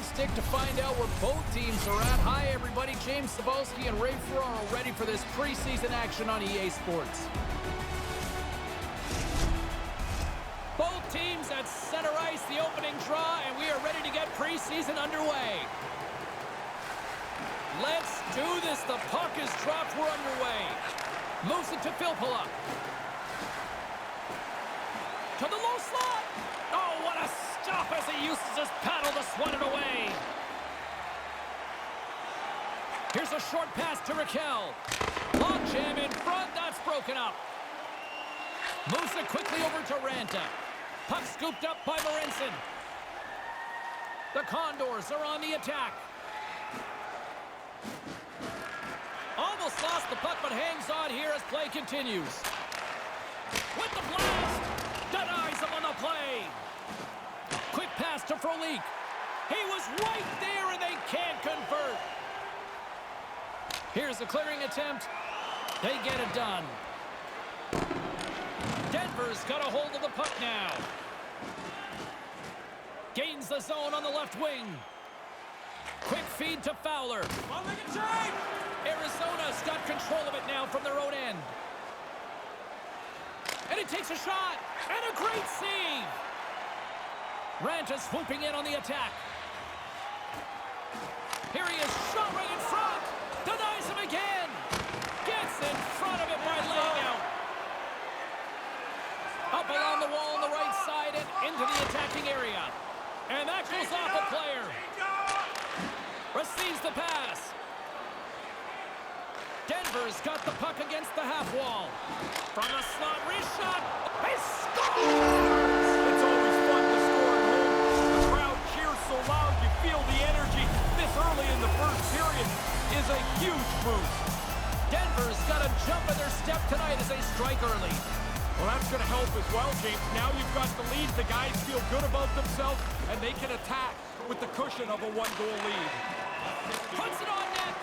measuring stick to find out where both teams are at. Hi, everybody. James Cebulski and Ray Ferraro ready for this preseason action on EA Sports. Both teams at center ice, the opening draw, and we are ready to get preseason underway. Let's do this. The puck is dropped. We're underway. Moves it to Filppula. To the low slot. Oh, what a stop as he uses his paddle to swat it away. Here's a short pass to Raquel. Long jam in front. That's broken up. Moves it quickly over to Ranta. Puck scooped up by Morinson. The Condors are on the attack. Almost lost the puck, but hangs on here as play continues. With the blast. Denies him on the play. Quick pass to Frolik. He was right there, and they can't convert. Here's a clearing attempt. They get it done. Denver's got a hold of the puck now. Gains the zone on the left wing. Quick feed to Fowler. Arizona's got control of it now from their own end. And he takes a shot. And a great save. Ranta swooping in on the attack. Here he is, shot right in front. Denies him again. Gets in front of it by laying out. Up along the wall on the right side and into the attacking area. And that goes off a player. Receives the pass. Denver's got the puck against the half wall. From the slot, reshot. He scores! It's always fun to score at home. The crowd cheers so loud you feel the energy. This early in the first period is a huge boost. Denver's got a jump in their step tonight as they strike early. Well, that's going to help as well, James. Now you've got the lead. The guys feel good about themselves, and they can attack with the cushion of a one-goal lead. Puts it on net.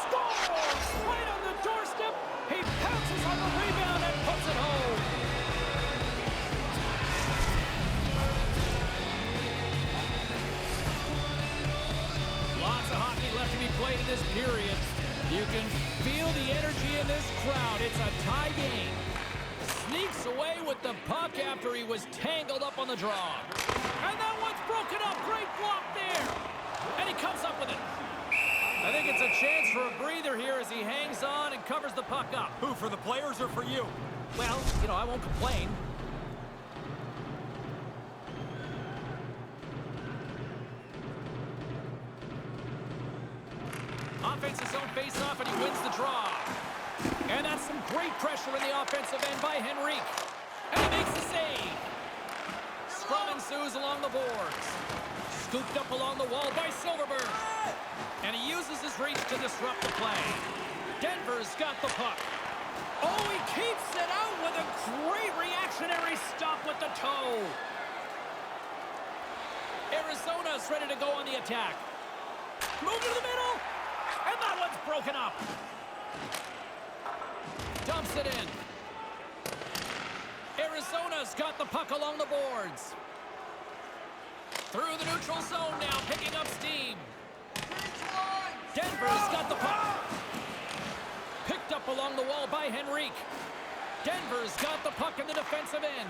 Scores! Right on the doorstep. He pounces on the rebound and puts it home. Lots of hockey left to be played in this period. You can feel the energy in this crowd. It's a tie game. Sneaks away with the puck after he was tangled up on the draw. And that one's broken up. Great block there. And he comes up with it. I think it's a chance for a breather here as he hangs on and covers the puck up. Who, for the players or for you? Well, I won't complain. Offensive zone face-off, and he wins the draw. And that's some great pressure in the offensive end by Henrique. And he makes the save. Scrum ensues along the boards. Scooped up along the wall by Silverberg. And he uses his reach to disrupt the play. Denver's got the puck. Oh, he keeps it out with a great reactionary stop with the toe. Arizona's ready to go on the attack. Move to the middle. And that one's broken up. Dumps it in. Arizona's got the puck along the boards. Through the neutral zone now, picking up steam. Denver's got the puck. Picked up along the wall by Henrique. Denver's got the puck in the defensive end.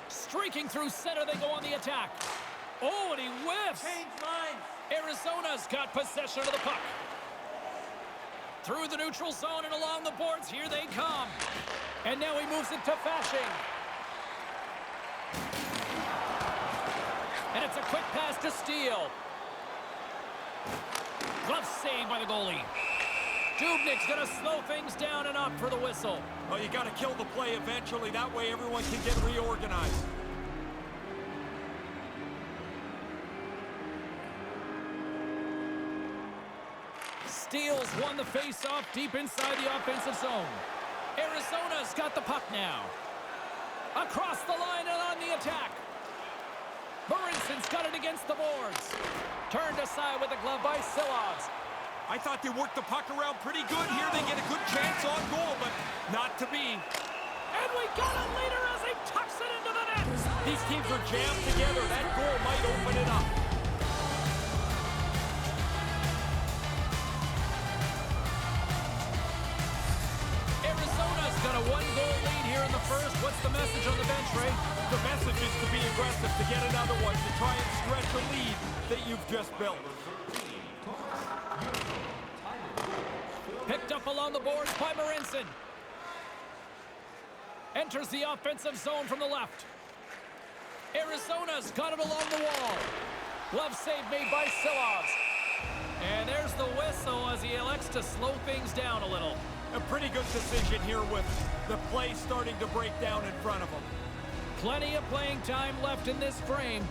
Streaking through center, they go on the attack. Oh, and he whiffs. Arizona's got possession of the puck. Through the neutral zone and along the boards, here they come. And now he moves it to Fasching. And it's a quick pass to Steele. Glove save by the goalie. Dubnik's going to slow things down and up for the whistle. Well, you got to kill the play eventually. That way everyone can get reorganized. Steele's won the face-off deep inside the offensive zone. Arizona's got the puck now. Across the line and on the attack. Marinson's got it against the boards. Turned aside with a glove by Silovs. I thought they worked the puck around pretty good here. They get a good chance on goal, but not to be. And we got a leader as he tucks it into the net. These teams are jammed together. That goal might open it up. here in the first. What's the message on the bench, Ray? The message is to be aggressive, to get another one, to try and stretch a lead that you've just built. Picked up along the boards by Marincin. Enters the offensive zone from the left. Arizona's got it along the wall. Glove save made by Silovs. And there's the whistle as he elects to slow things down a little. A pretty good decision here with the play starting to break down in front of him. Plenty of playing time left in this frame.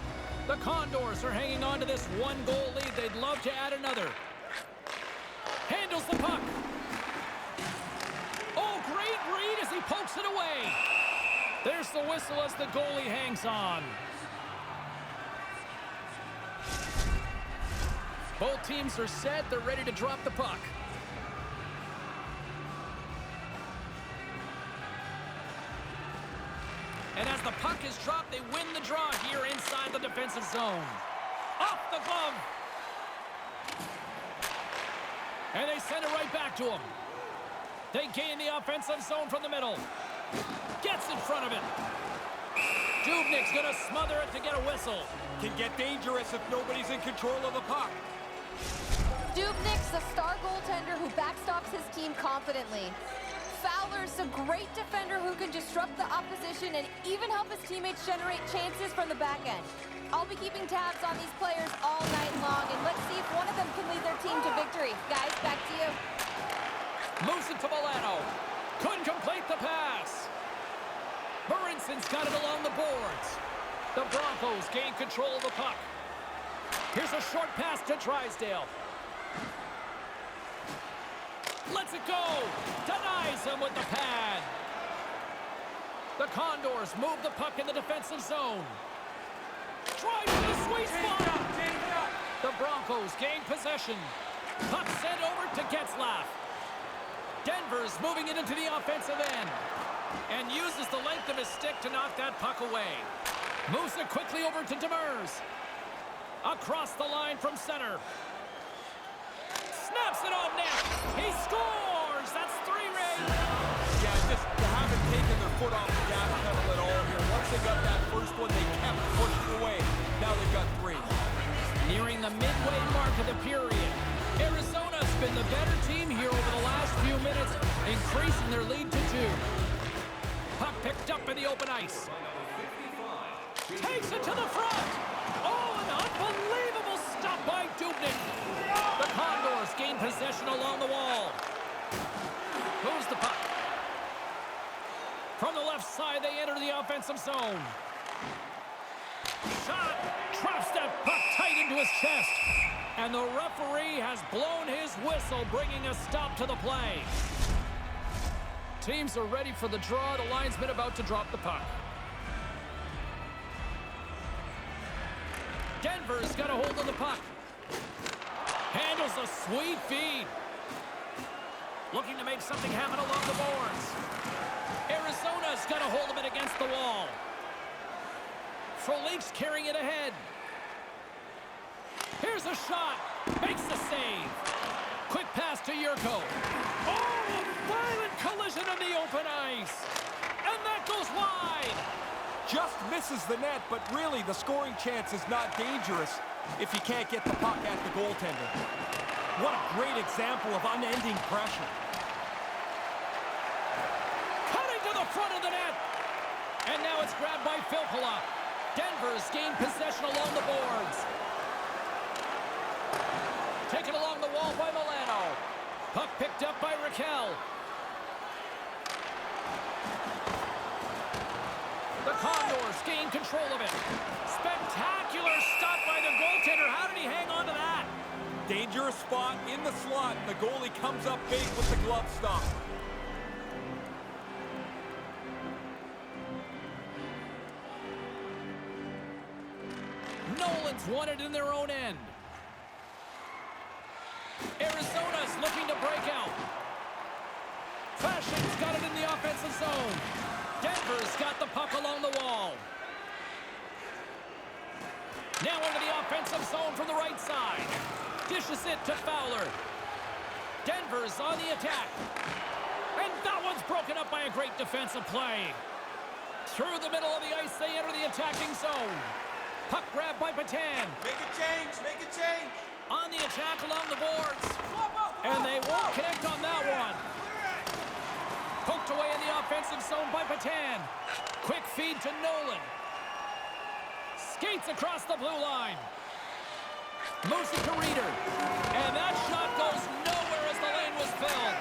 The Condors are hanging on to this one-goal lead. They'd love to add another. Handles the puck. Oh, great read as he pokes it away. There's the whistle as the goalie hangs on. Both teams are set. They're ready to drop the puck. And as the puck is dropped, they win the draw here inside the defensive zone. Off the glove. And they send it right back to him. They gain the offensive zone from the middle. Gets in front of it. Dubnik's going to smother it to get a whistle. Can get dangerous if nobody's in control of the puck. Dubnik's the star goaltender who backstops his team confidently. Fowler's a great defender who can disrupt the opposition and even help his teammates generate chances from the back end. I'll be keeping tabs on these players all night long, and let's see if one of them can lead their team to victory. Guys, back to you. Moves it to Milano. Couldn't complete the pass. Marincin's got it along the boards. The Broncos gain control of the puck. Here's a short pass to Drysdale. Lets it go. Denies him with the pad. The Condors move the puck in the defensive zone. Drive to the sweet spot. The Broncos gain possession. Puck sent over to Getzlaf. Denver's moving it into the offensive end. And uses the length of his stick to knock that puck away. Moves it quickly over to Demers. Across the line from center. Snaps it on net. He scores. That's 3, Ray. Yeah, just they haven't taken their foot off the gas pedal at all here. Once they got that first one, they kept pushing away. Now they've got 3. Nearing the midway mark of the period. Arizona's been the better team here over the last few minutes, increasing their lead to 2. Puck picked up in the open ice. Takes it to the front. Oh, an unbelievable stop by Dubnik. The Condors gain possession along the wall. Moves the puck. From the left side, they enter the offensive zone. Shot. Traps that puck tight into his chest. And the referee has blown his whistle, bringing a stop to the play. Teams are ready for the draw. The linesman about to drop the puck. Denver's got a hold of the puck. Handles a sweet feed. Looking to make something happen along the boards. Arizona's got a hold of it against the wall. Frolik's carrying it ahead. Here's a shot. Makes the save. Quick pass to Yurko. Oh, a violent collision in the open ice. And that goes wide. Just misses the net, but really the scoring chance is not dangerous if you can't get the puck at the goaltender. What a great example of unending pressure. Cutting to the front of the net. And now it's grabbed by Filppula. Denver's gained possession along the boards. Taken along the wall by Milano. Puck picked up by Raquel. The Condors gain control of it. Spectacular stop by the goaltender. How did he hang on to that? Dangerous spot in the slot. The goalie comes up big with the glove stop. Nolan's won it in their own end. Arizona's looking to break out. Fashion's got it in the offensive zone. Denver's got the puck along the wall. Now into the offensive zone from the right side. Dishes it to Fowler. Denver's on the attack. And that one's broken up by a great defensive play. Through the middle of the ice, they enter the attacking zone. Puck grab by Patan. Make a change, make a change. On the attack along the boards. And they won't connect on that one. Poked away in the offensive zone by Patan. Quick feed to Nolan. Skates across the blue line. Moves it to Reeder. And that shot goes nowhere as the lane was filled.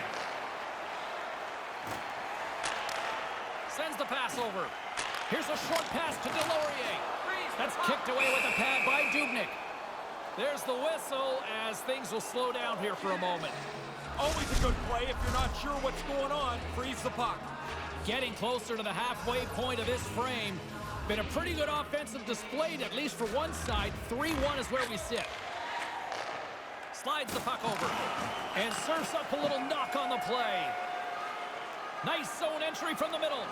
Sends the pass over. Here's a short pass to Delorier. That's kicked away with a pad by Dubnyk. There's the whistle as things will slow down here for a moment. Always a good play if you're not sure what's going on. Freeze the puck. Getting closer to the halfway point of this frame. Been a pretty good offensive display, at least for one side. 3-1 is where we sit. Slides the puck over. And serves up a little knock on the play. Nice zone entry from the middle.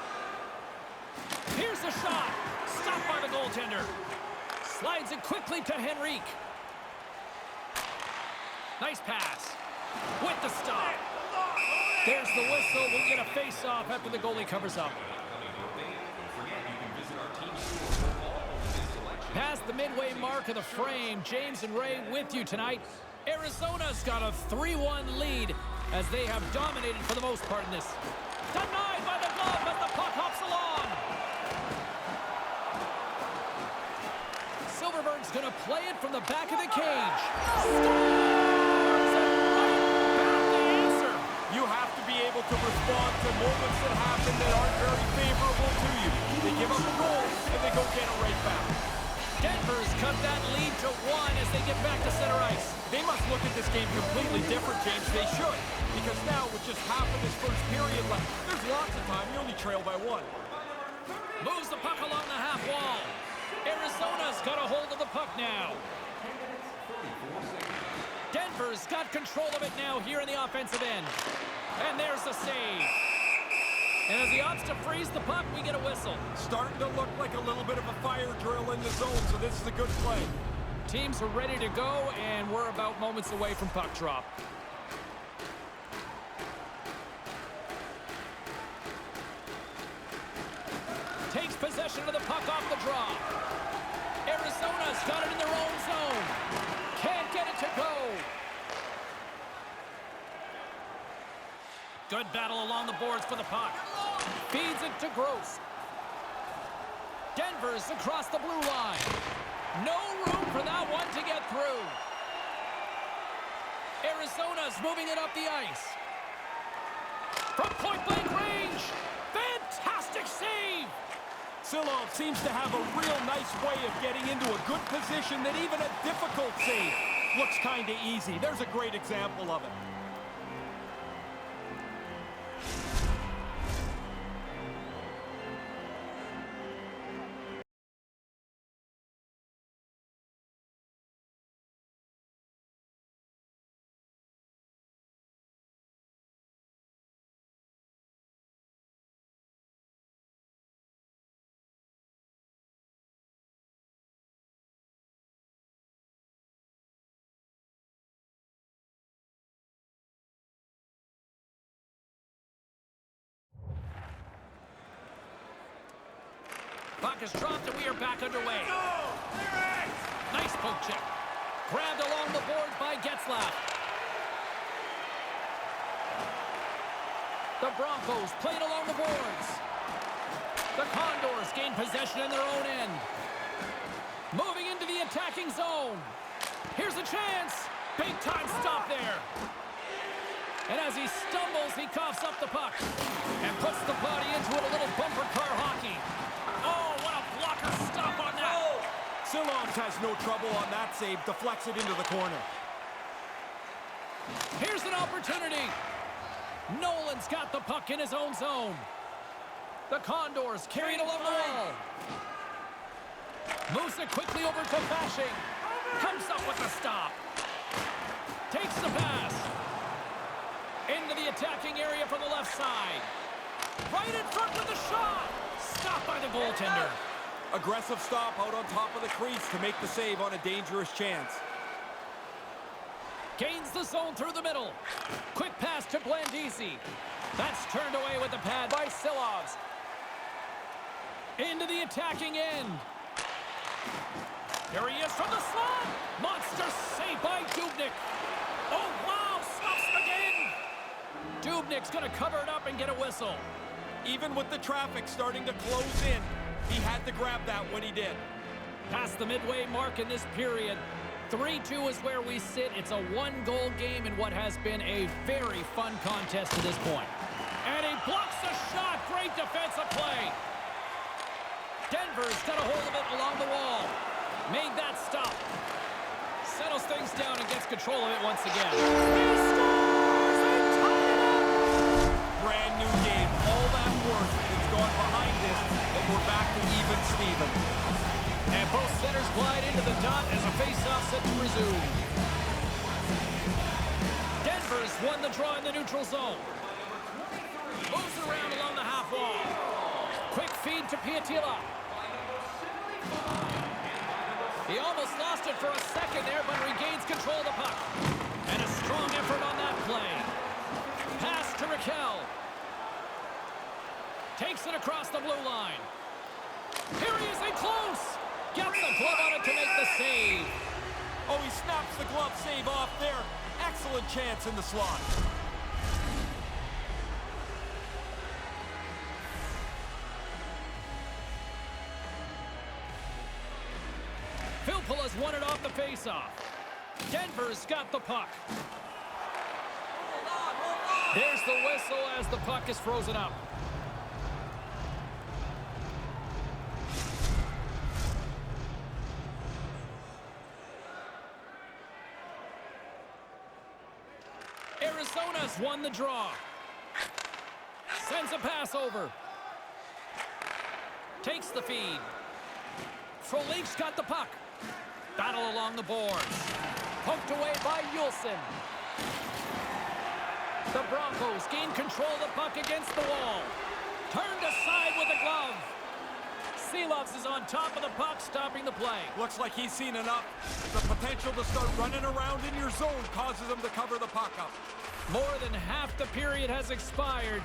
Here's the shot. Stopped by the goaltender. Slides it quickly to Henrique. Nice pass. With the stop. There's the whistle. We'll get a face-off after the goalie covers up. Past the midway mark of the frame, James and Ray with you tonight. Arizona's got a 3-1 lead as they have dominated for the most part in this. Denied by the glove, but the puck hops along. Silverberg's going to play it from the back of the cage. Scores! And right back the answer. You have to be able to respond to moments that happen that aren't very favorable to you. They give up a goal, and they go get it right back. Denver's cut that lead to 1 as they get back to center ice. They must look at this game completely different, James. They should. Because now, with just half of this first period left, there's lots of time. You only trail by 1. Moves the puck along the half wall. Arizona's got a hold of the puck now. Denver's got control of it now here in the offensive end. And there's the save. And as he opts to freeze the puck, we get a whistle. Starting to look like a little bit of a fire drill in the zone, so this is a good play. Teams are ready to go, and we're about moments away from puck drop. Takes possession of the puck off the draw. Arizona's got it in their own zone. Can't get it to go. Good battle along the boards for the puck. Feeds it to Gross. Denver's across the blue line. No room for that one to get through. Arizona's moving it up the ice. From point-blank range. Fantastic save. Silov seems to have a real nice way of getting into a good position that even a difficult save looks kind of easy. There's a great example of it. Puck is dropped and we are back underway. Nice poke check. Grabbed along the boards by Getzlaf. The Broncos played along the boards. The Condors gain possession in their own end. Moving into the attacking zone. Here's a chance. Big time stop there. And as he stumbles, he coughs up the puck and puts the body into it, a little bumper car hockey. Oh, what a blocker stop on that. Silons has no trouble on that save. Deflects it into the corner. Here's an opportunity. Nolan's got the puck in his own zone. The Condors carry it along the wall. Moves it quickly over to Bashing. Comes up with the stop. Takes the pass. Into the attacking area from the left side. Right in front with the shot. Stopped by the goaltender. Aggressive stop out on top of the crease to make the save on a dangerous chance. Gains the zone through the middle. Quick pass to Blandisi. That's turned away with the pad by Silovs. Into the attacking end. Here he is from the slot. Monster save by Dubnyk. Oh, wow, stops him again. Dubnyk's going to cover it up and get a whistle. Even with the traffic starting to close in, he had to grab that when he did. Past the midway mark in this period. 3-2 is where we sit. It's a one-goal game in what has been a very fun contest to this point. And he blocks the shot. Great defensive play. Denver's got a hold of it along the wall. Made that stop. Settles things down and gets control of it once again. He scores! They tie it up! Brand new game. All that work has gone behind this, and we're back to even Steven. And both centers glide into the dot as a face-off set to resume. Denver's won the draw in the neutral zone. Moves around along the half wall. Quick feed to Piatila. He almost lost it for a second there, but regains control of the puck. And a strong effort on that play. Pass to Raquel. Takes it across the blue line. Here he is in close. Gets the glove on it to make the save. Oh, he snaps the glove save off there. Excellent chance in the slot. Filppula's won it off the faceoff. Denver's got the puck. There's the whistle as the puck is frozen up. Arizona's won the draw. Sends a pass over. Takes the feed. Frolik's got the puck. Battle along the boards. Poked away by Yulson. The Broncos gain control of the puck against the wall. Turned aside with a glove. Seelovs is on top of the puck, stopping the play. Looks like he's seen enough. The potential to start running around in your zone causes him to cover the puck up. More than half the period has expired.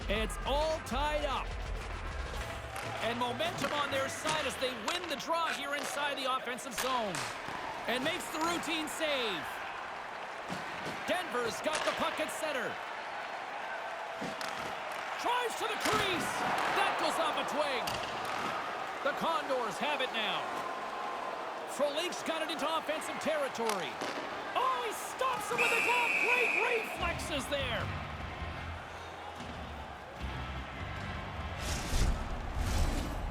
It's all tied up. And momentum on their side as they win the draw here inside the offensive zone. And makes the routine save. Denver's got the puck at center. Drives to the crease. That goes off a twig. The Condors have it now. Frolik's got it into offensive territory. Oh, he stops him with a glove. Great reflexes there.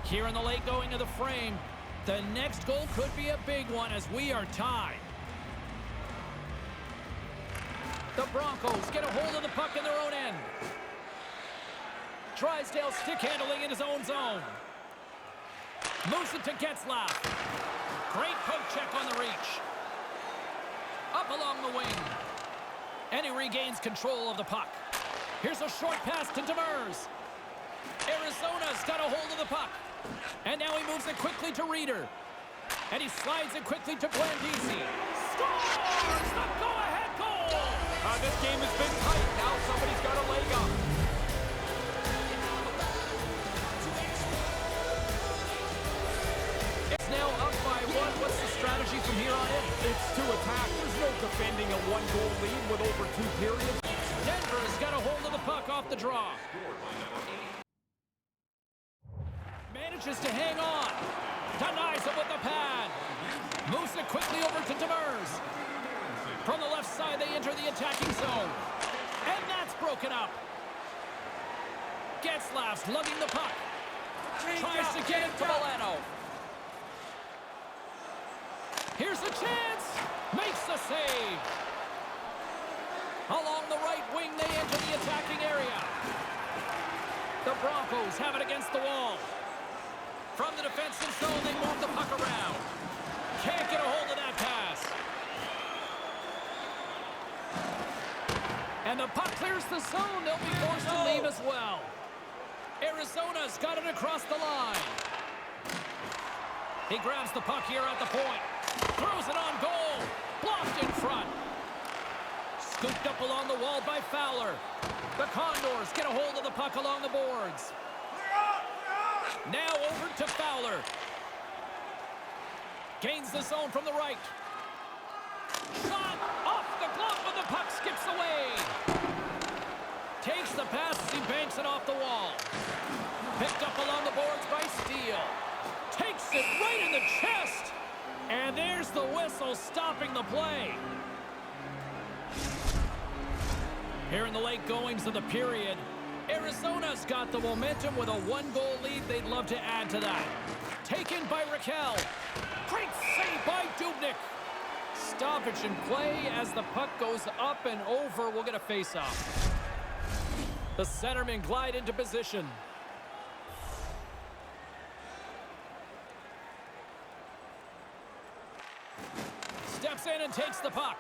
Here in the late going of the frame, the next goal could be a big one as we are tied. The Broncos get a hold of the puck in their own end. Drysdale stick handling in his own zone. Moves it to Getzlaf. Great poke check on the reach. Up along the wing. And he regains control of the puck. Here's a short pass to Demers. Arizona's got a hold of the puck. And now he moves it quickly to Reeder. And he slides it quickly to Blandisi. Scores! The go-ahead goal! This game has been tight. Now somebody's got a leg up. It's now up by one. What's the strategy from here on in? It's to attack. There's no defending a one-goal lead with over 2 periods. Denver's got a hold of the puck off the draw. Manages to hang on. Denies him with the pad. Moves it quickly over to Demers. From the left side, they enter the attacking zone. And that's broken up. Getzlaf's lugging the puck. Tries to get it to Milano. Here's a chance. Makes the save. Along the right wing, they enter the attacking area. The Broncos have it against the wall. From the defensive zone, they move the puck around. Can't get a hold of that pass. And the puck clears the zone. They'll be forced to leave as well. Arizona's got it across the line. He grabs the puck here at the point. Throws it on goal. Blocked in front. Scooped up along the wall by Fowler. The Condors get a hold of the puck along the boards. Now over to Fowler. Gains the zone from the right. Shot off the glove, but the puck skips away. Takes the pass as he banks it off the wall. Picked up along the boards by Steele. Takes it right in the chest. And there's the whistle stopping the play. Here in the late goings of the period, Arizona's got the momentum with a one-goal lead. They'd love to add to that. Taken by Raquel. Great save by Dubnyk. Stoppage in play as the puck goes up and over. We'll get a face-off. The centermen glide into position. Steps in and takes the puck.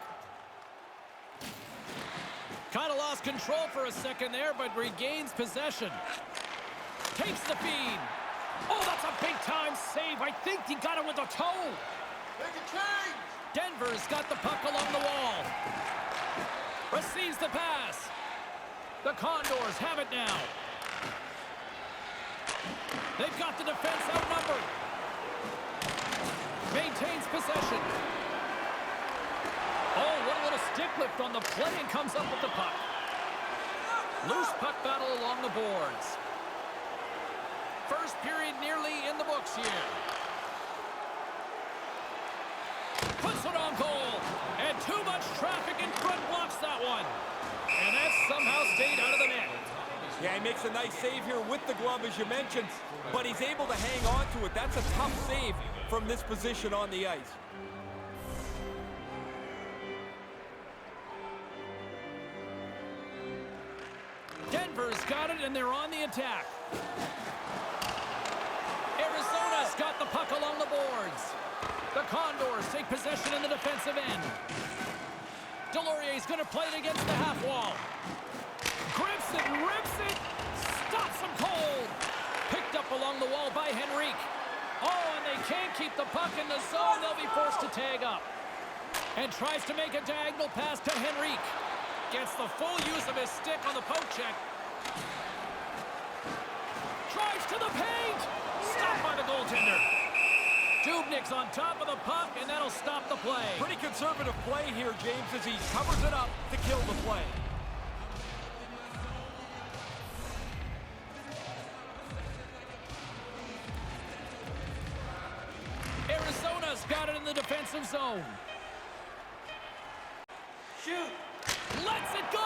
Kind of lost control for a second there, but regains possession. Takes the feed. Oh, that's a big-time save. I think he got it with a toe. Make a change! Denver's got the puck along the wall. Receives the pass. The Condors have it now. They've got the defense outnumbered. Maintains possession. Oh, what a little stick lift on the play, and comes up with the puck. Loose puck battle along the boards. First period nearly in the books here. Puts it on goal, and too much traffic in front blocks that one. And that somehow stayed out of the net. Yeah, he makes a nice save here with the glove, as you mentioned, but he's able to hang on to it. That's a tough save from this position on the ice. Denver's got it, and they're on the attack. Arizona's got the puck along the boards. The Condors take possession in the defensive end. Delorier's going to play it against the half wall. Grips it, rips it, stops him cold. Picked up along the wall by Henrique. Oh, and they can't keep the puck in the zone. They'll be forced to tag up. And tries to make a diagonal pass to Henrique. Gets the full use of his stick on the poke check. Drives to the paint. Stopped by the goaltender. Dubnyk's on top of the puck, and that'll stop the play. Pretty conservative play here, James, as he covers it up to kill the play. Arizona's got it in the defensive zone. Shoot! Lets it go!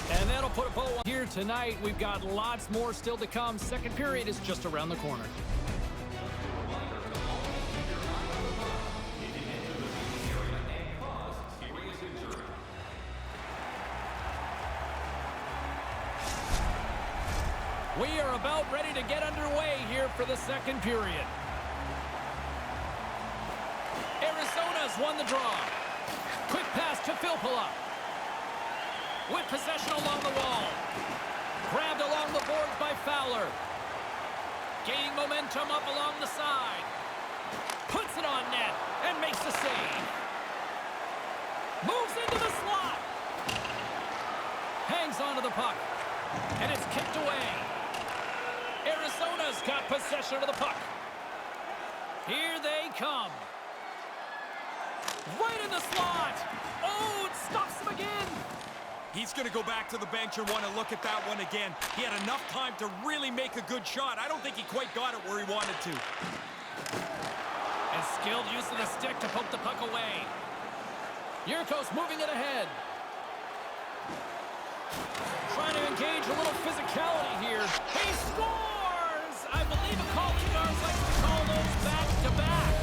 And that'll put a bow on here tonight. We've got lots more still to come. Second period is just around the corner. We are about ready to get underway here for the second period. Arizona's won the draw. Quick pass to Filppula. With possession along the wall. Grabbed along the boards by Fowler. Gaining momentum up along the side. Puts it on net and makes the save. Moves into the slot. Hangs onto the puck. And it's kicked away. Arizona's got possession of the puck. Here they come. Right in the slot. Oh, it stops him again. He's going to go back to the bench and want to look at that one again. He had enough time to really make a good shot. I don't think he quite got it where he wanted to. And skilled use of the stick to poke the puck away. Yurko's moving it ahead. Trying to engage a little physicality here. He scores! I believe a calling guard likes to call those back-to-back.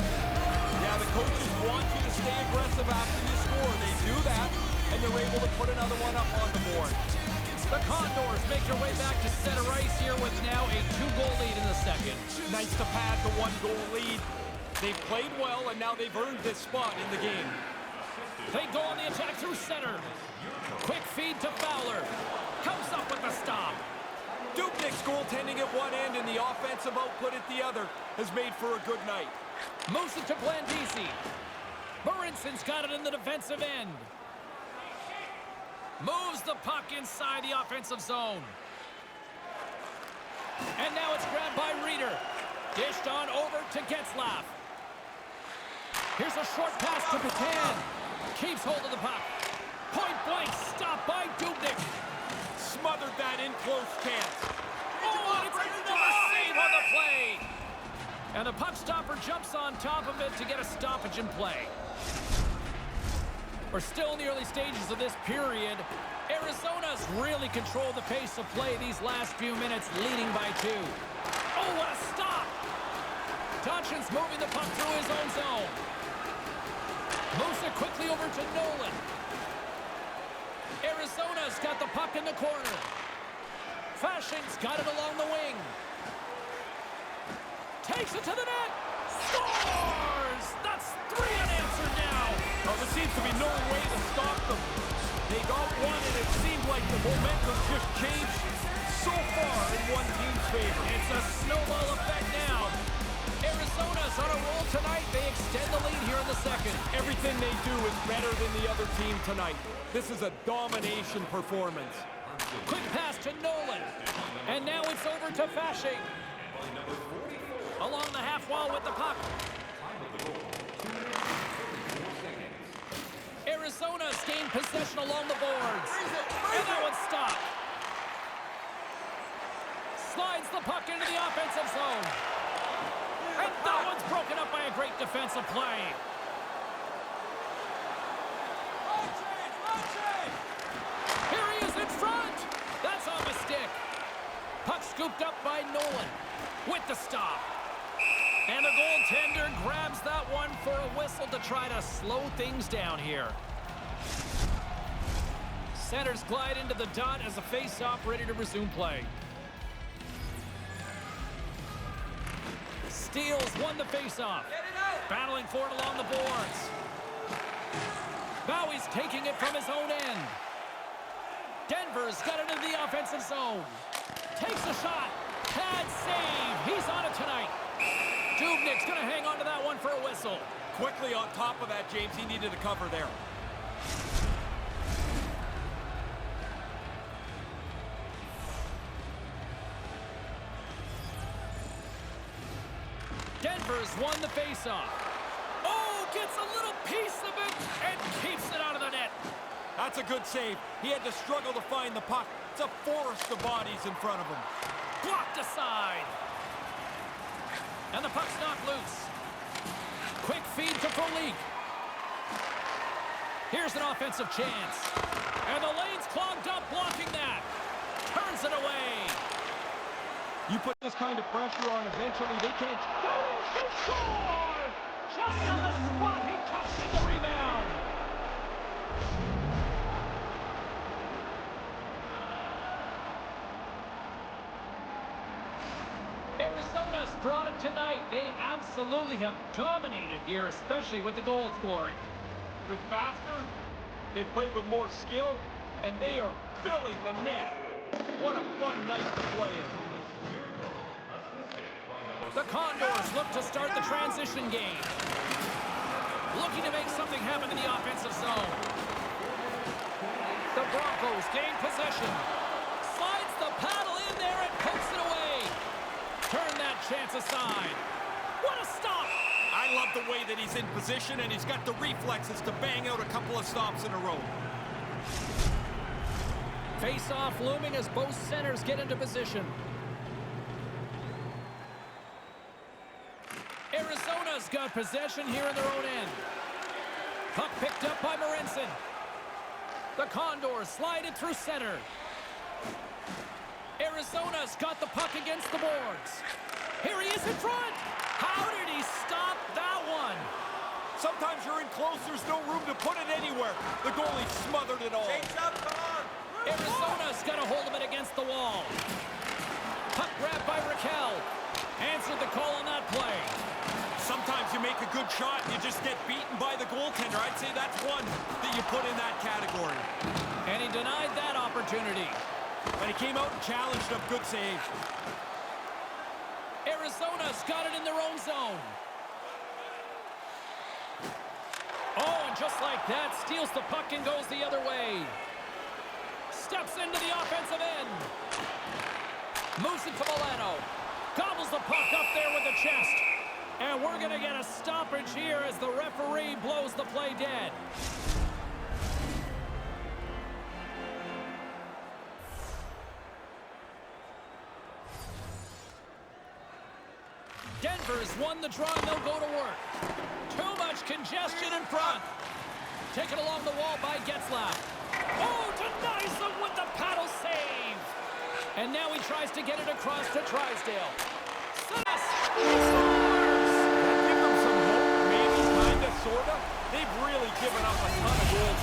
Yeah, the coaches want you to stay aggressive after you score. They do that, and they're able to put another one up on the board. The Condors make their way back to center ice here with now a 2-goal lead in the second. Nice to pad the 1-goal lead. They've played well, and now they've earned this spot in the game. They go on the attack through center. Quick feed to Fowler. Comes up with the stop. Dubnyk's goaltending at one end and the offensive output at the other has made for a good night. Moves it to Blandisi. Marinson's got it in the defensive end. Moves the puck inside the offensive zone. And now it's grabbed by Reeder. Dished on over to Getzlaf. Here's a short pass to Patan. Keeps hold of the puck. Point blank stop by Dubnyk. Smothered that in close chance. Oh, and it's another save on the play. And the puck stopper jumps on top of it to get a stoppage in play. We're still in the early stages of this period. Arizona's really controlled the pace of play these last few minutes, leading by 2. Oh, what a stop! Dotchin's moving the puck through his own zone. Moves it quickly over to Nolan. Arizona's got the puck in the corner. Fashing's got it along the wing. Takes it to the net. Scores! That's 3 unanswered now. Well, there seems to be no way to stop them. They got one, and it seemed like the momentum just changed so far in one team's favor. It's a snowball effect now. Arizona's on a roll tonight. They extend the lead here in the second. Everything they do is better than the other team tonight. This is a domination performance. Quick pass to Nolan. And now it's over to Fashing. Along the half wall with the puck. Arizona's gained possession along the boards. And that one's stopped. Slides the puck into the offensive zone. And that one's broken up by a great defensive play. Here he is in front. That's off a stick. Puck scooped up by Nolan with the stop. And the goaltender grabs that one for a whistle to try to slow things down here. Centers glide into the dot as a face-off ready to resume play. Steals won the face-off. Battling for it along the boards. Bowie's taking it from his own end. Denver's got it into the offensive zone. Takes a shot. Pad save. He's on it tonight. Dubnyk's going to hang on to that one for a whistle. Quickly on top of that, James. He needed a cover there. Denver's won the faceoff. Oh, gets a little piece of it and keeps it out of the net. That's a good save. He had to struggle to find the puck. It's a forest of bodies in front of him. Blocked aside. And the puck's knocked loose. Quick feed to Frolik. Here's an offensive chance. And the lane's clogged up blocking that. Turns it away. You put this kind of pressure on, eventually they can't. He scored! Just on the spot, he touched in the rebound. Arizona's brought it tonight. They absolutely have dominated here, especially with the goal scoring. They're faster, they play with more skill, and they are filling the net. What a fun night to play in. The Condors look to start the transition game. Looking to make something happen in the offensive zone. The Broncos gain possession. Slides the paddle in there and pokes it away. Turn that chance aside. What a stop! I love the way that he's in position, and he's got the reflexes to bang out a couple of stops in a row. Face-off looming as both centers get into position. Arizona's got possession here in their own end. Puck picked up by Morensen. The Condors slide it through center. Arizona's got the puck against the boards. Here he is in front. How did he stop that one? Sometimes you're in close, there's no room to put it anywhere. The goalie smothered it all. Arizona's got a hold of it against the wall. Puck grabbed by Raquel. Answered the call on that play. Sometimes you make a good shot and you just get beaten by the goaltender. I'd say that's one that you put in that category. And he denied that opportunity. But he came out and challenged him. Good save. Arizona's got it in their own zone. Oh, and just like that, steals the puck and goes the other way. Steps into the offensive end. Moves it to Milano. Gobbles the puck up there with the chest. And we're going to get a stoppage here as the referee blows the play dead. Denver's won the draw and they'll go to work. Too much congestion in front. Taken along the wall by Getzlaf. Oh, denies him with the paddle save. And now he tries to get it across to Trisdale. Suss! Give them some hope, maybe, kinda, sorta. They've really given up a ton of goals.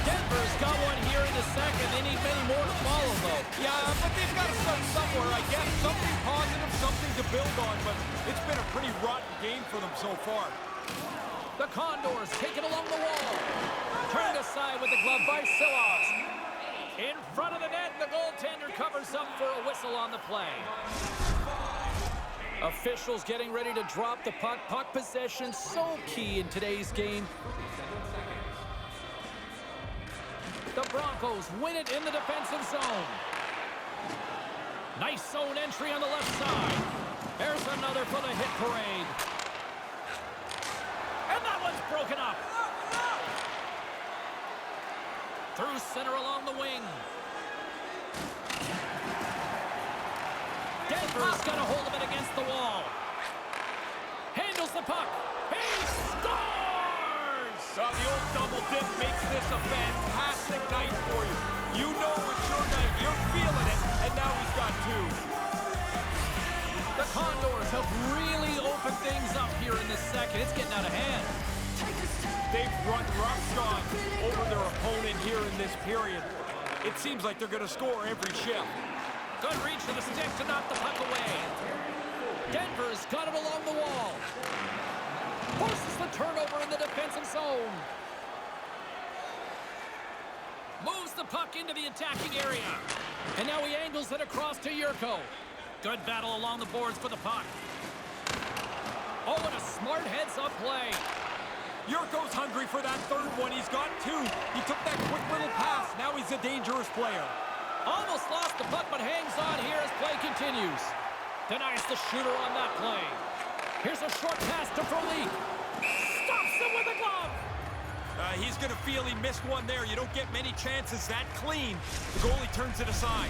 Denver's got one here in the second. They need many more to follow, though. Yeah, but they've got to start somewhere, I guess. Something positive, something to build on, but it's been a pretty rotten game for them so far. The Condors take it along the wall. Turned aside with the glove by Silovs. In front of the net, the goaltender covers up for a whistle on the play. Officials getting ready to drop the puck. Puck possession so key in today's game. The Broncos win it in the defensive zone. Nice zone entry on the left side. There's another for the hit parade. And that one's broken up. Through center along the wing. Denver's got a hold of it against the wall. Handles the puck. He scores! The old double dip makes this a fantastic night for you. You know it's your night. You're feeling it, and now he's got two. The Condors have really opened things up here in the second. It's getting out of hand. They've run roughshod over their opponent here in this period. It seems like they're going to score every shift. Good reach to the stick to knock the puck away. Denver's got it along the wall. Forces the turnover in the defensive zone. Moves the puck into the attacking area. And now he angles it across to Yurko. Good battle along the boards for the puck. Oh, and a smart heads-up play. Yurko's hungry for that third one. He's got two. He took that quick little pass. Now he's a dangerous player. Almost lost the puck, but hangs on here as play continues. Denies the shooter on that play. Here's a short pass to Frolik. Stops him with a glove. He's going to feel he missed one there. You don't get many chances that clean. The goalie turns it aside.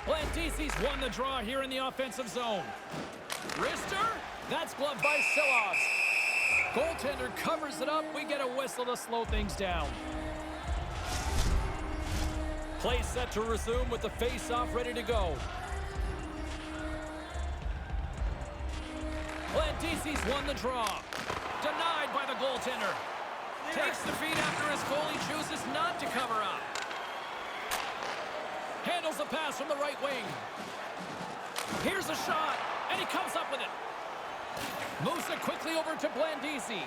Blandisi's won the draw here in the offensive zone. Wrister? That's gloved by Silovs. Goaltender covers it up. We get a whistle to slow things down. Play set to resume with the face-off ready to go. Blandisi's won the draw. Denied by the goaltender. Takes the feed after his goalie chooses not to cover up. Handles the pass from the right wing. Here's a shot, and he comes up with it. Moves it quickly over to Blandisi.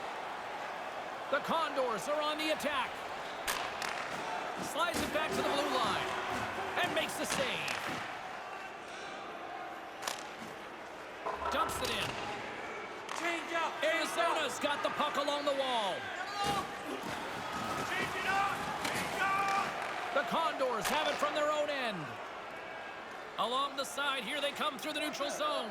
The Condors are on the attack. Slides it back to the blue line, and makes the save. Dumps it in. Change up. Arizona's got the puck along the wall. Change it up. Change up. The Condors have it from their own end. Along the side, here they come through the neutral zone.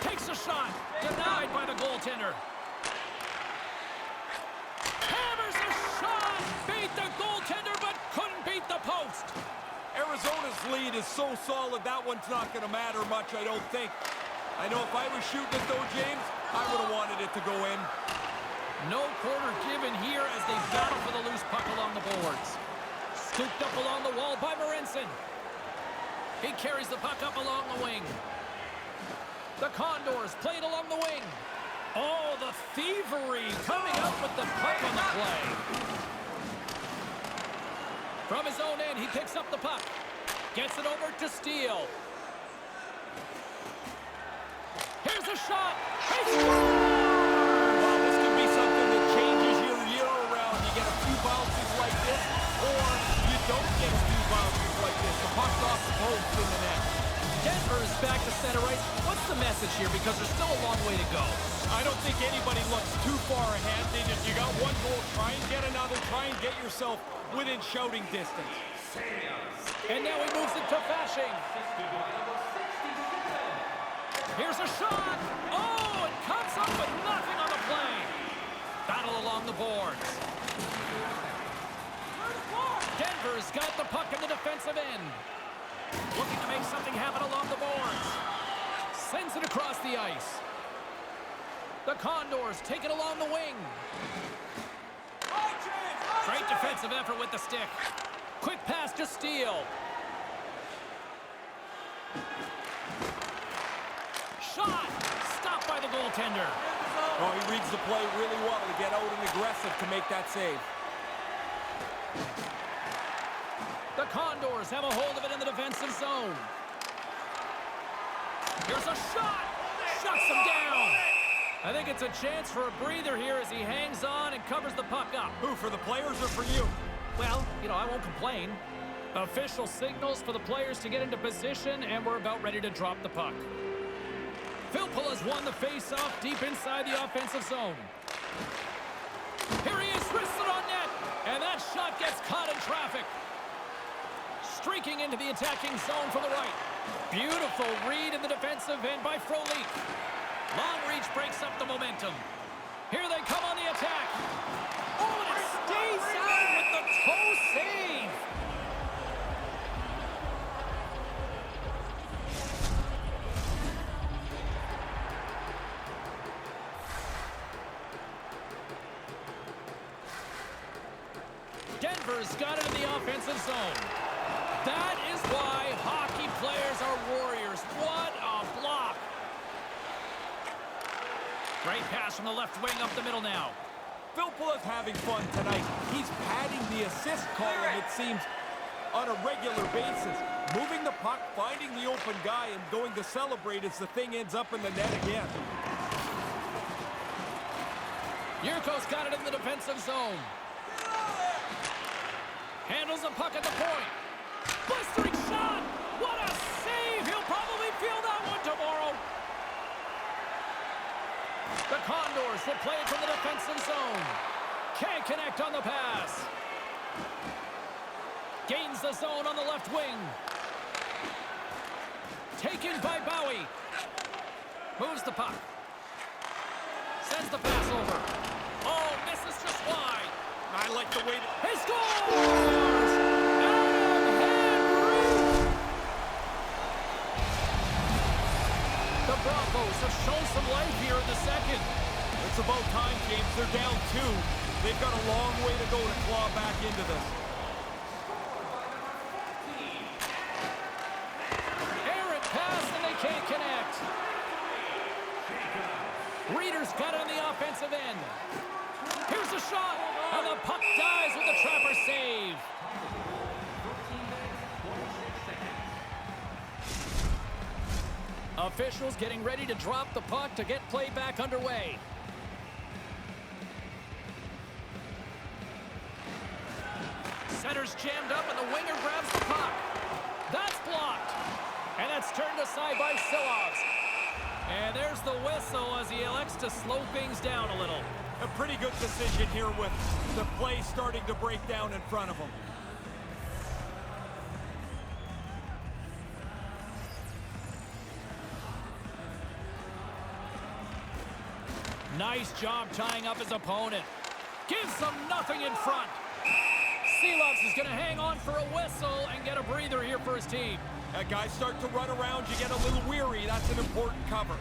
Takes a shot, denied by the goaltender. Hammers a shot, beat the goaltender, but couldn't beat the post. Arizona's lead is so solid, that one's not going to matter much, I don't think. I know if I was shooting it though, James, I would have wanted it to go in. No quarter given here as they battle for the loose puck along the boards. Scooped up along the wall by Morensen. He carries the puck up along the wing. The Condors played along the wing. Oh, the thievery coming up with the puck on the play. From his own end, he picks up the puck. Gets it over to Steele. Here's a shot. He scores! Well, this could be something that changes your year around. You get a few bounces like this, or you don't get a few bounces like this. The puck's off the post in the net. Denver's back to center ice. What's the message here? Because there's still a long way to go. I don't think anybody looks too far ahead. You got one goal, try and get another, try and get yourself within shouting distance. And now he moves it to Fashing. Here's a shot. Oh, it comes up with nothing on the play. Battle along the boards. Denver's got the puck in the defensive end. Looking to make something happen along the boards. Sends it across the ice. The Condors take it along the wing. Great defensive effort with the stick. Quick pass to Steele. Shot! Stopped by the goaltender. Oh, he reads the play really well to get out and aggressive to make that save. The Condors have a hold of it in the defensive zone. Here's a shot! Shuts him down! I think it's a chance for a breather here as he hangs on and covers the puck up. Who, for the players or for you? Well, I won't complain. Official signals for the players to get into position, and we're about ready to drop the puck. Philpool has won the face-off deep inside the offensive zone. Here he is, wristed on net, and that shot gets caught in traffic. Streaking into the attacking zone from the right. Beautiful read in the defensive end by Frolik. Long reach breaks up the momentum. Here they come on the attack. Oh, and it stays out with the toe save. Denver's got it in the offensive zone. That is why hockey players are warriors. What a block. Great pass from the left wing up the middle now. Philpool is having fun tonight. He's padding the assist column, it seems, on a regular basis. Moving the puck, finding the open guy, and going to celebrate as the thing ends up in the net again. Yurko's got it in the defensive zone. Handles the puck at the point. Blistering shot! What a save! He'll probably feel that one tomorrow. The Condors will play it from the defensive zone. Can't connect on the pass. Gains the zone on the left wing. Taken by Bowie. Moves the puck. Sends the pass over. Oh, misses just wide. I like the way that... He scores! And Henry! The Broncos have shown some life here in the second. It's about time, James. They're down 2. They've got a long way to go to claw back into this. Errant pass, and they can't connect. Reeder's got it on the offensive end. Here's a shot, and the puck dies with the Trapper save. Officials getting ready to drop the puck to get play back underway. Center's jammed up, and the winger grabs the puck. That's blocked, and that's turned aside by Silovs. And there's the whistle as he elects to slow things down a little. A pretty good decision here with the play starting to break down in front of him. Nice job tying up his opponent. Gives them nothing in front. Silovs is going to hang on for a whistle and get a breather here for his team. Guys start to run around, you get a little weary. That's an important cover.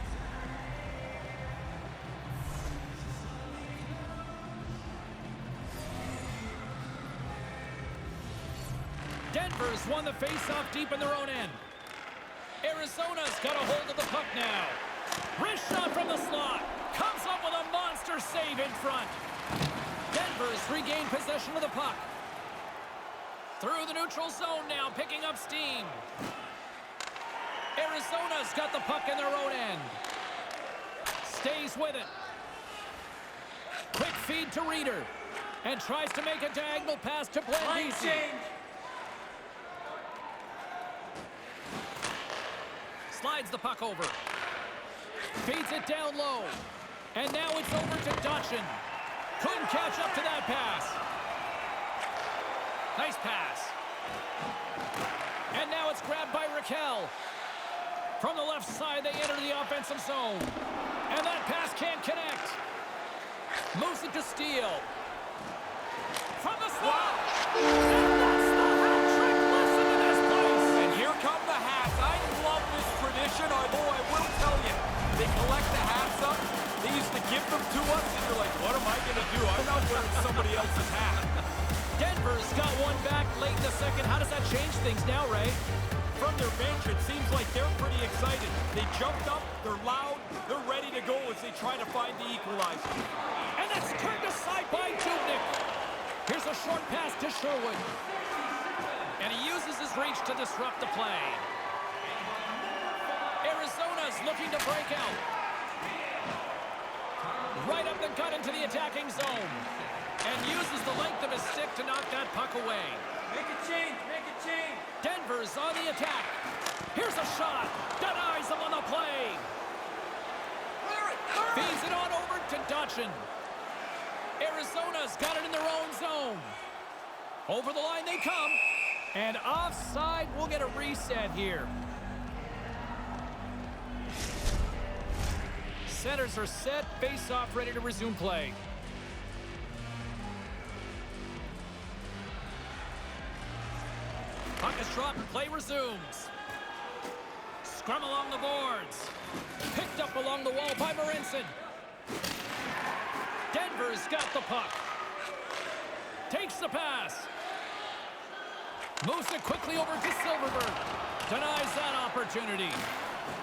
Denver's won the faceoff deep in their own end. Arizona's got a hold of the puck now. Wrist shot from the slot. Comes up with a monster save in front. Denver's regained possession of the puck. Through the neutral zone now, picking up steam. Arizona's got the puck in their own end. Stays with it. Quick feed to Reeder. And tries to make a diagonal pass to Blandisi. Slides the puck over. Feeds it down low. And now it's over to Dutchin. Couldn't catch up to that pass. Nice pass. And now it's grabbed by Raquel. From the left side, they enter the offensive zone. And that pass can't connect. Moves it to Steele. From the slot. And that's the hat trick. Listen to this place. And here come the hats. I love this tradition, although I will tell you, they collect the hats up. They used to give them to us, and you're like, what am I going to do? I'm not wearing somebody else's hat. Denver's got one back late in the second. How does that change things now, Ray? From their bench, it seems like they're pretty excited. They jumped up, they're loud, they're ready to go as they try to find the equalizer. And that's turned aside by Dubnyk. Here's a short pass to Sherwood. And he uses his reach to disrupt the play. Arizona's looking to break out. Right up the gut into the attacking zone. And uses the length of his stick to knock that puck away. Make a change, make a change. Denver's on the attack. Here's a shot. Denies him on the play. Feeds it on over to Dutchin. Arizona's got it in their own zone. Over the line they come. And offside, we'll get a reset here. Centers are set. Face-off ready to resume play. Puck is dropped. Play resumes. Scrum along the boards. Picked up along the wall by Marincin. Denver's got the puck. Takes the pass. Moves it quickly over to Silverberg. Denies that opportunity.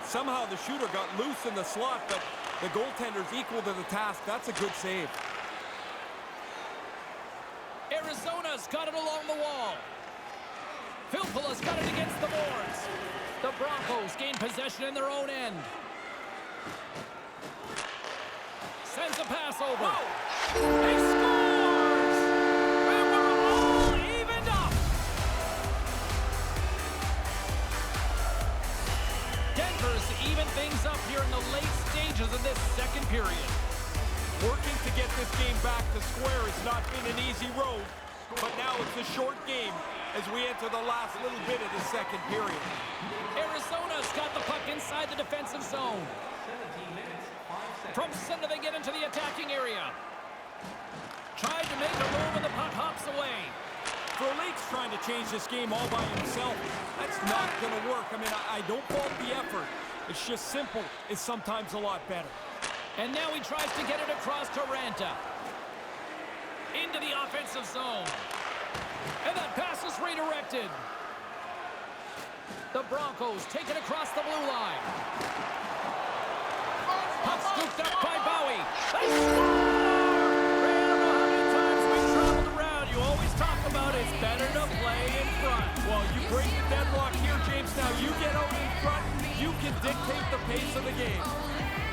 Somehow the shooter got loose in the slot, but the goaltender's equal to the task. That's a good save. Arizona's got it along the wall. Filppula's got it against the boards. The Broncos gain possession in their own end. Sends a pass over. Whoa. He scores! And we're all evened up. Denver's even things up here in the late stages of this second period. Working to get this game back to square has not been an easy road, but now it's a short game as we enter the last little bit of the second period. Arizona's got the puck inside the defensive zone. From center, they get into the attacking area. Tried to make a move, and the puck hops away. Verlate's trying to change this game all by himself. That's not going to work. I mean, I don't fault the effort. It's just simple is sometimes a lot better. And now he tries to get it across to Ranta. Into the offensive zone. And that pass is redirected. The Broncos take it across the blue line. Puck scooped up by Bowie. They score! Ray, I don't know how many times we've traveled around. You always talk about it's better to play in front. Well, you break the deadlock here, James. Now you get out in front. You can dictate the pace of the game.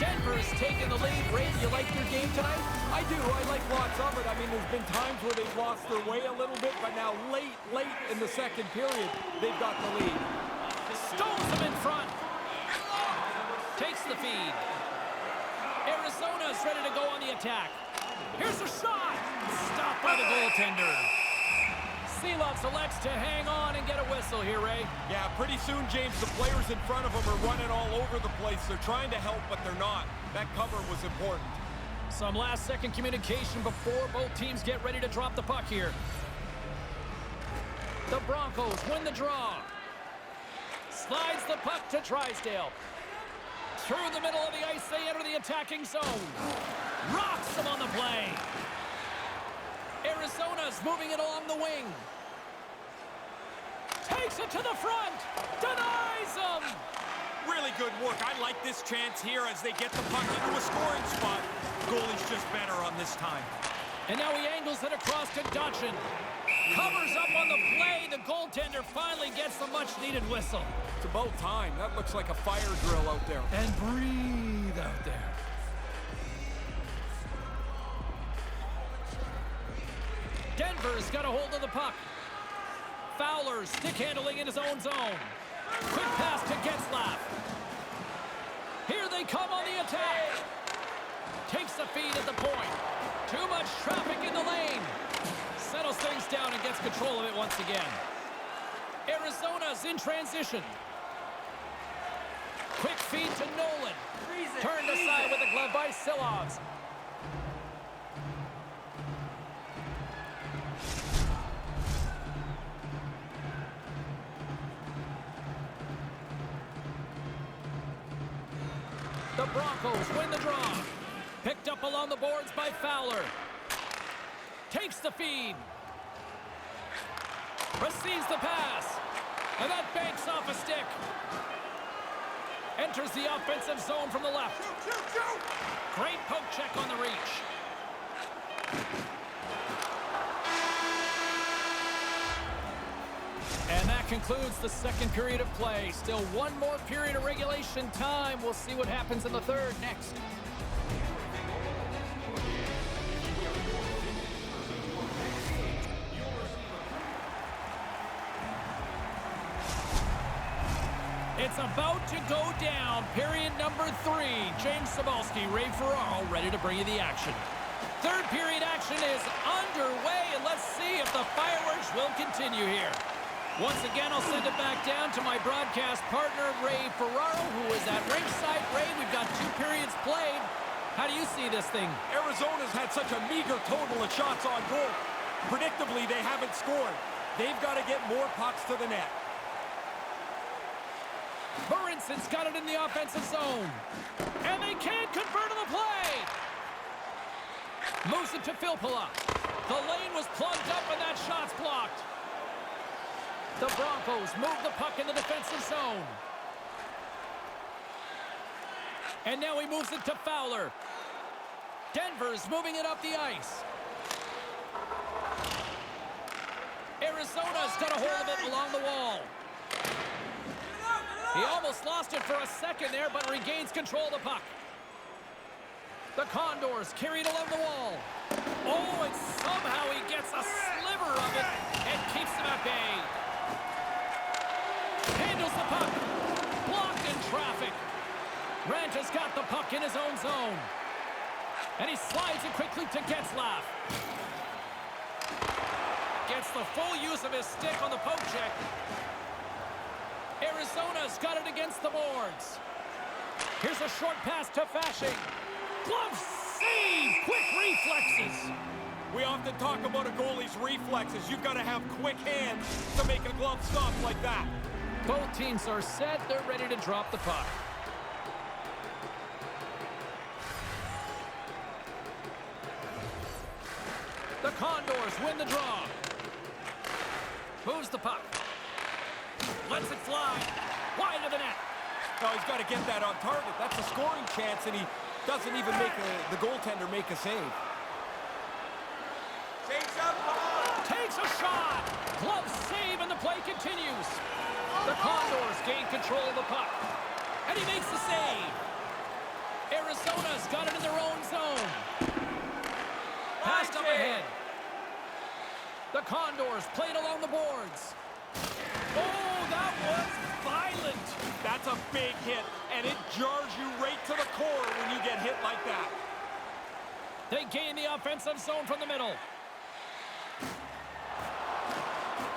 Denver's taking the lead. Ray, do you like your game tonight? I do. I like lots of it. I mean, there's been times where they've lost their way a little bit, but now late in the second period, they've got the lead. Stones him in front. Takes the feed. Arizona's ready to go on the attack. Here's a shot. Stopped by the goaltender. Seelov selects to hang on and get a whistle here, Ray. Yeah, pretty soon, James, the players in front of them are running all over the place. They're trying to help, but they're not. That cover was important. Some last-second communication before both teams get ready to drop the puck here. The Broncos win the draw. Slides the puck to Drysdale. Through the middle of the ice, they enter the attacking zone. Rocks them on the play. Arizona's moving it along the wing. Takes it to the front. Denies them. Really good work. I like this chance here as they get the puck into a scoring spot. Goalie's just better on this time. And now he angles it across to Dutchin. Covers up on the play. The goaltender finally gets the much-needed whistle. It's about time. That looks like a fire drill out there. And breathe out there. Denver's got a hold of the puck. Fowler stick handling in his own zone. Quick pass to Getzlaf. they come on the attack. Takes the feed at the point. Too much traffic in the lane. Settles things down and gets control of it once again. Arizona's in transition. Quick feed to Nolan. Turned aside with a glove by Silovs. The Broncos win the draw. Picked up along the boards by Fowler. Takes the feed. Receives the pass. And that banks off a stick. Enters the offensive zone from the left. Great poke check on the reach. And that concludes the second period of play. Still one more period of regulation time. We'll see what happens in the third next. It's about to go down. Period number 3. James Cybulski, Ray Ferraro, ready to bring you the action. Third period action is underway, and let's see if the fireworks will continue here. Once again, I'll send it back down to my broadcast partner, Ray Ferraro, who is at ringside. Ray, we've got 2 periods played. How do you see this thing? Arizona's had such a meager total of shots on goal. Predictably, they haven't scored. They've got to get more pucks to the net. Burinson's got it in the offensive zone. And they can't convert on the play. Moves it to Filppula. The lane was plugged up and that shot's blocked. The Broncos move the puck in the defensive zone. And now he moves it to Fowler. Denver's moving it up the ice. Arizona's got a hold of it along the wall. He almost lost it for a second there, but regains control of the puck. The Condors carry it along the wall. Oh, and somehow he gets a sliver of it and keeps them at bay. Handles the puck. Blocked in traffic. Ranta's got the puck in his own zone. And he slides it quickly to Getzlaf. Gets the full use of his stick on the poke check. Arizona's got it against the boards. Here's a short pass to Fasching. Glove save! Quick reflexes. We often talk about a goalie's reflexes. You've got to have quick hands to make a glove stop like that. Both teams are set. They're ready to drop the puck. The Condors win the draw. Moves the puck. Lets it fly. Wide of the net. No, he's got to get that on target. That's a scoring chance, and he doesn't even make the goaltender make a save. Takes a shot. Glove save, and the play continues. The Condors gain control of the puck. And he makes the save. Arizona's got it in their own zone. Passed up ahead. The Condors played along the boards. Oh, that was violent. That's a big hit, and it jars you right to the core when you get hit like that. They gain the offensive zone from the middle.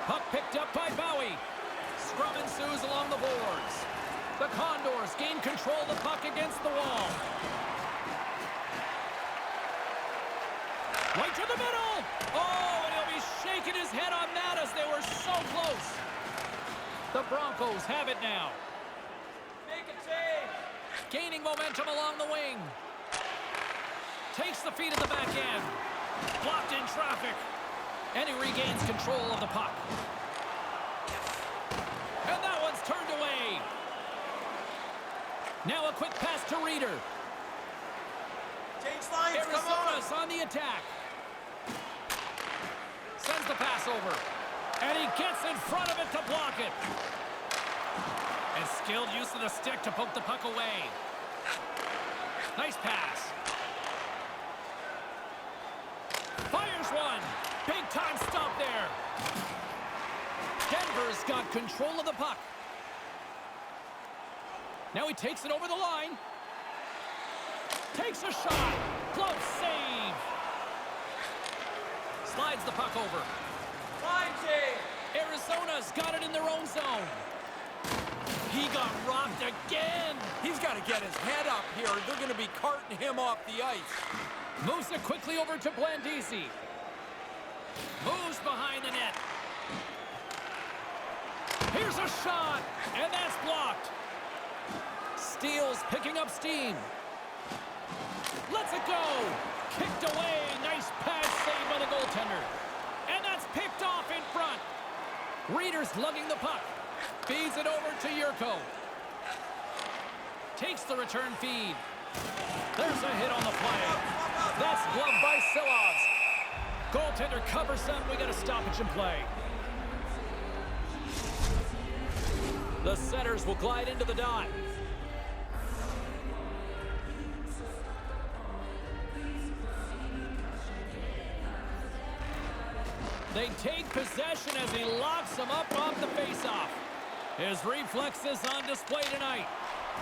Puck picked up by Bowie. Scrum ensues along the boards. The Condors gain control of the puck against the wall. Right to the middle. Oh, and he'll be shaking his head on that as they were so close. The Broncos have it now. Make it save. Gaining momentum along the wing. Takes the feed at the back end. Blocked in traffic. And he regains control of the puck. And that one's turned away. Now a quick pass to Reeder. Change lines, Arizona's on the attack. Sends the pass over. And he gets in front of it to block it. And skilled use of the stick to poke the puck away. Nice pass. Fires one. Big time stop there. Denver's got control of the puck. Now he takes it over the line. Takes a shot. Glove save. Slides the puck over. Line save. Arizona's got it in their own zone. He got rocked again. He's got to get his head up here. They're going to be carting him off the ice. Moves it quickly over to Blandisi. Moves behind the net. Here's a shot, and that's blocked. Steals, picking up steam. Lets it go. Kicked away. Nice pass saved by the goaltender. And that's picked off in front. Reeder's lugging the puck. Feeds it over to Yurko. Takes the return feed. There's a hit on the play. That's gloved by Silovs. Goaltender covers up. We got a stoppage in play. The Senators will glide into the dot. They take possession as he locks him up off the faceoff. His reflexes on display tonight.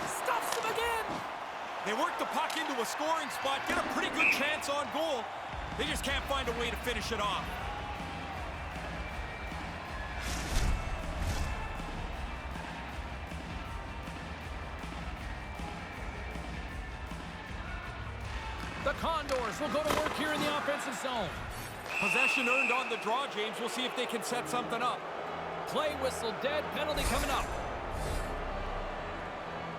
Stuffs him again. They work the puck into a scoring spot, get a pretty good chance on goal. They just can't find a way to finish it off. The Condors will go to work here in the offensive zone. Possession earned on the draw, James. We'll see if they can set something up. Play whistle dead, penalty coming up.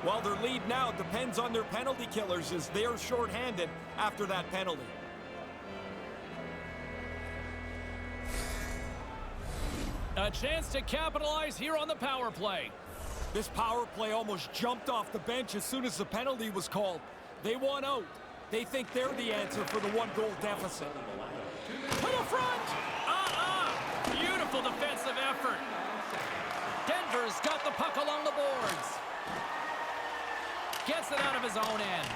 Well, their lead now depends on their penalty killers as they're shorthanded after that penalty. A chance to capitalize here on the power play. This power play almost jumped off the bench as soon as the penalty was called. They want out. They think they're the answer for the one-goal deficit. To the front! Beautiful defensive effort. Denver's got the puck along the boards. Gets it out of his own end.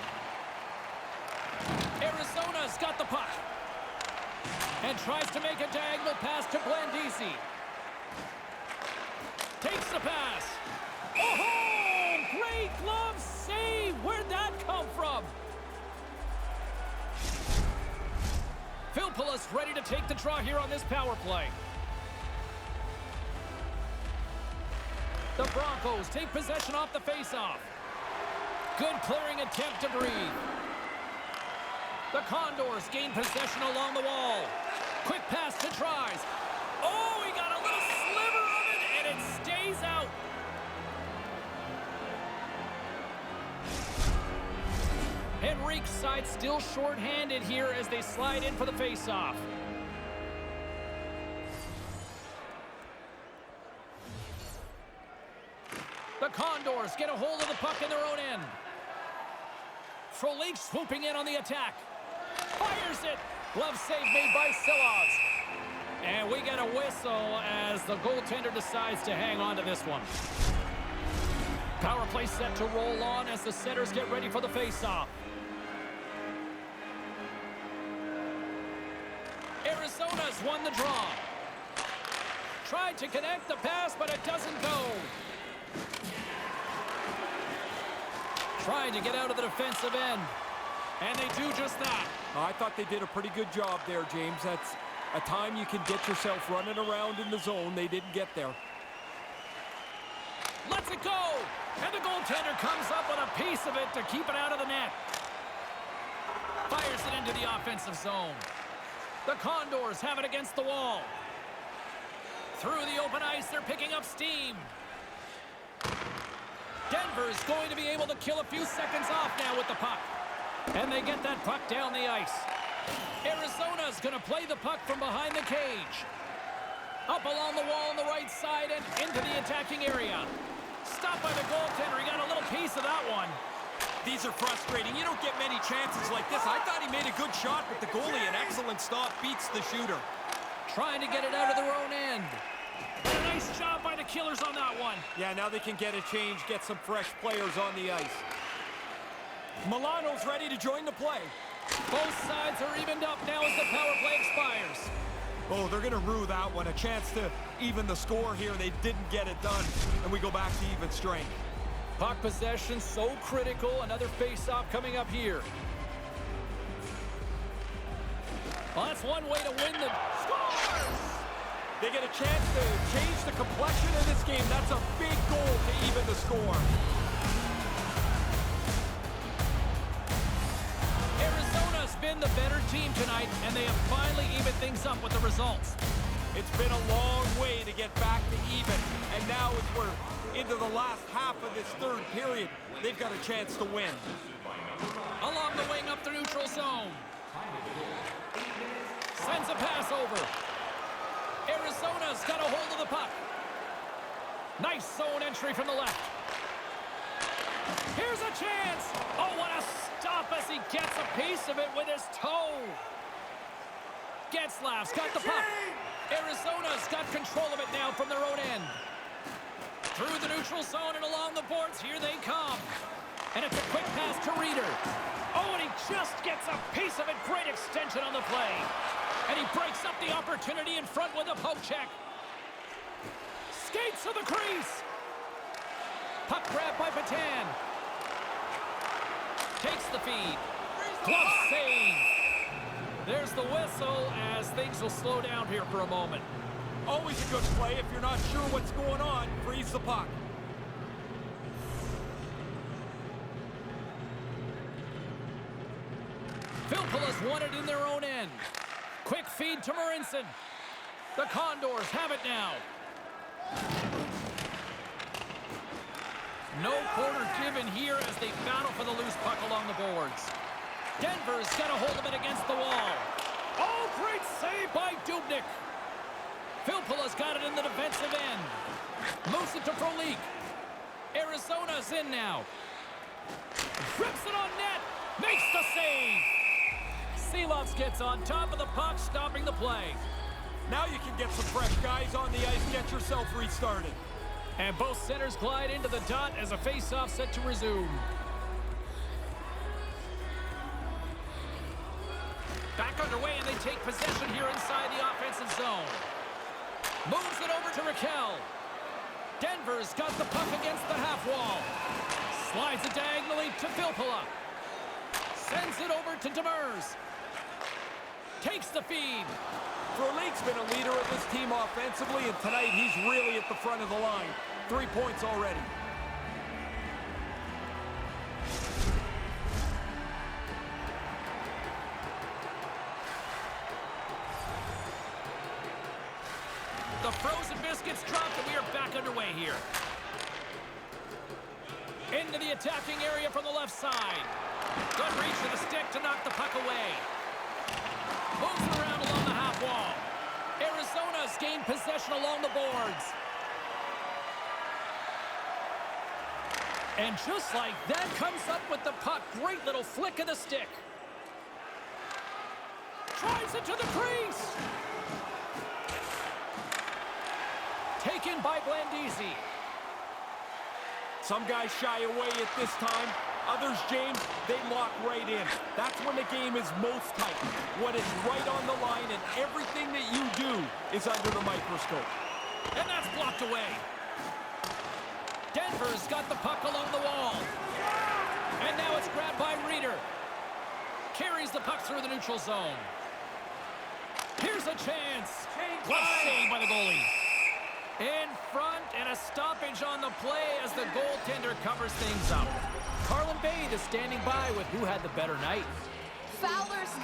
Arizona's got the puck. And tries to make a diagonal pass to Blandisi. Takes the pass. Oh, great glove save. Where'd that come from? Philpolis ready to take the draw here on this power play. The Broncos take possession off the faceoff. Good clearing attempt to breathe. The Condors gain possession along the wall. Quick pass to Tries. Oh, he got a little sliver of it, and it stays out. Henrique's side still short-handed here as they slide in for the faceoff. The Condors get a hold of the puck in their own end. Frolik swooping in on the attack. Fires it. Glove save made by Silovs. And we get a whistle as the goaltender decides to hang on to this one. Power play set to roll on as the Senators get ready for the faceoff. Arizona's won the draw. Tried to connect the pass, but it doesn't go. Trying to get out of the defensive end. And they do just that. I thought they did a pretty good job there, James. That's a time you can get yourself running around in the zone. They didn't get there. Lets it go. And the goaltender comes up with a piece of it to keep it out of the net. Fires it into the offensive zone. The Condors have it against the wall. Through the open ice, they're picking up steam. Denver's going to be able to kill a few seconds off now with the puck. And they get that puck down the ice. Arizona's going to play the puck from behind the cage. Up along the wall on the right side and into the attacking area. Stopped by the goaltender. He got a little piece of that one. These are frustrating. You don't get many chances like this. I thought he made a good shot, but the goalie, an excellent stop, beats the shooter. Trying to get it out of their own end. And a nice job by the Killers on that one. Yeah, now they can get a change, get some fresh players on the ice. Milano's ready to join the play. Both sides are evened up now as the power play expires. Oh, they're going to rue that one. A chance to even the score here. They didn't get it done, and we go back to even strength. Puck possession so critical. Another face-off coming up here. Well, that's one way to win the... Scores! They get a chance to change the complexion of this game. That's a big goal to even the score. Arizona's been the better team tonight, and they have finally evened things up with the results. It's been a long way to get back to even, and now as we're into the last half of this third period, they've got a chance to win. Along the wing up the neutral zone. Sends a pass over. Arizona's got a hold of the puck. Nice zone entry from the left. Here's a chance. Oh, what a stop as he gets a piece of it with his toe. Getzlaf's got the puck. Arizona's got control of it now from their own end. Through the neutral zone and along the boards, here they come. And it's a quick pass to Reeder. Oh, and he just gets a piece of it. Great extension on the play. And he breaks up the opportunity in front with a poke check. Skates to the crease. Puck grab by Patan. Takes the feed. Glove save. There's the whistle as things will slow down here for a moment. Always a good play. If you're not sure what's going on, freeze the puck. Filppula's won it in their own end. Quick feed to Marincin. The Condors have it now. No quarter given here as they battle for the loose puck along the boards. Denver's got a hold of it against the wall. Oh, great save by Dubnyk. Filppula's got it in the defensive end. Moves it to Frolik. Arizona's in now. Rips it on net. Makes the save. Seelovs gets on top of the puck, stopping the play. Now you can get some fresh guys on the ice, get yourself restarted. And both centers glide into the dot as a face-off set to resume. Back underway, and they take possession here inside the offensive zone. Moves it over to Raquel. Denver's got the puck against the half wall. Slides it diagonally to Filppula. Sends it over to Demers. Takes the feed. Frolik's been a leader of this team offensively, and tonight he's really at the front of the line. 3 points already. The frozen biscuits dropped, and we are back underway here. Into the attacking area from the left side. Good reach of the stick to knock the puck away. Moves it around along the half wall. Arizona's gained possession along the boards. And just like that, comes up with the puck. Great little flick of the stick. Drives it to the crease. Taken by Blandisi. Some guys shy away at this time. Others, James, they lock right in. That's when the game is most tight. When it's right on the line and everything that you do is under the microscope. And that's blocked away. Denver's got the puck along the wall. And now it's grabbed by Reeder. Carries the puck through the neutral zone. Here's a chance. Glove save by the goalie. In front, and a stoppage on the play as the goaltender covers things up. Carlin Bade is standing by with who had the better night. Fowler